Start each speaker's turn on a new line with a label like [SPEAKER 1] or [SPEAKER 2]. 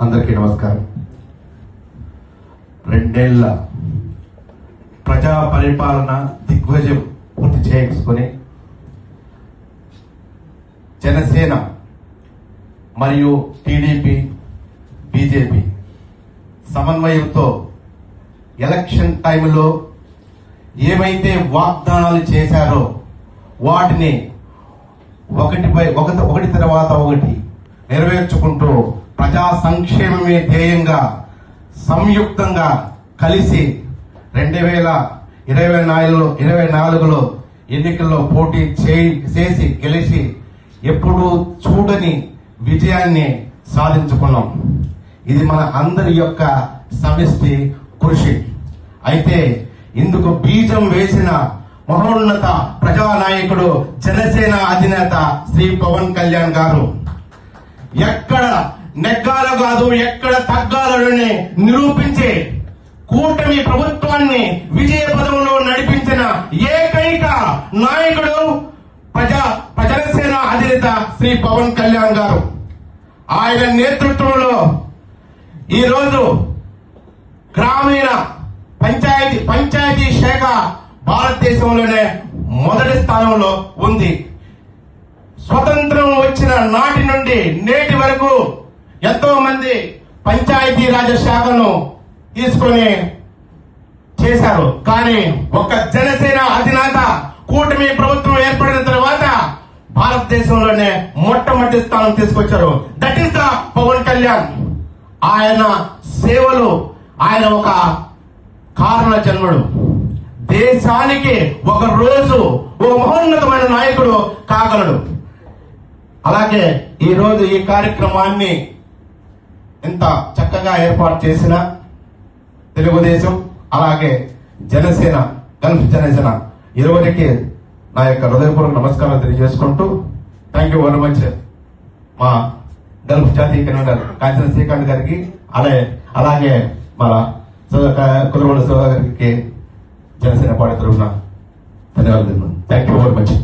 [SPEAKER 1] అందరికీ నమస్కారం. 2 ఏళ్ల ప్రజా పరిపాలన దిగ్విజయం పూర్తి చేసుకుని జనసేన మరియు టీడీపీ బీజేపీ సమన్వయంతో ఎలక్షన్ టైంలో ఏమైతే వాగ్దానాలు చేశారో వాటిని ఒకటి తర్వాత ఒకటి నెరవేర్చుకుంటూ ప్రజా సంక్షేమమే ధ్యేయంగా సంయుక్తంగా కలిసి 2024లో ఎన్నికల్లో పోటీ చేసి గెలిచి ఎప్పుడూ చూడని విజయాన్ని సాధించుకున్నాం. ఇది మన అందరి యొక్క సమిష్టి కృషి. అయితే ఇందుకు బీజం వేసిన మహోన్నత ప్రజానాయకుడు జనసేన అధినేత శ్రీ పవన్ కళ్యాణ్ గారు ఎక్కడ నెగ్గాలో కాదు ఎక్కడ తగ్గాలని నిరూపించే కూటమి ప్రభుత్వాన్ని విజయ పదంలో నడిపించిన ఏకైక నాయకుడు జనసేన అధినేత శ్రీ పవన్ కళ్యాణ్ గారు. ఆయన నేతృత్వంలో ఈరోజు గ్రామీణ పంచాయతీ శాఖ భారతదేశంలోనే మొదటి స్థానంలో ఉంది. స్వతంత్రం వచ్చిన నాటి నుండి నేటి వరకు ఎంతో మంది పంచాయతీ రాజ్ శాఖను తీసుకొని చేశారు. కానీ ఒక జనసేన అధినేత కూటమి ప్రభుత్వం ఏర్పడిన తర్వాత భారతదేశంలోనే మొట్టమొదటి స్థానం తీసుకొచ్చారు. That is the Pawan Kalyan. ఆయన సేవలు, ఆయన ఒక కారణ జన్ముడు. దేశానికి ఒక రోజు ఓ మహోన్నతమైన నాయకుడు కాగలడు. అలాగే ఈ రోజు ఈ కార్యక్రమాన్ని ఇంత చక్కగా ఏర్పాటు చేసిన తెలుగుదేశం అలాగే జనసేన గల్ఫ్ జనసేన ఇరువురికి నా యొక్క హృదయపూర్వక నమస్కారాలు తెలియజేసుకుంటూ థ్యాంక్ యూ వెరీ మచ్ మా గల్ఫ్ జాతీయ కన్వీనర్ కాంచన శ్రీకాంత్ గారికి అలాగే మన కుదరవడ శివ గారికి జనసేన పార్టీ తరఫున ధన్యవాదాలు. Thank you very much.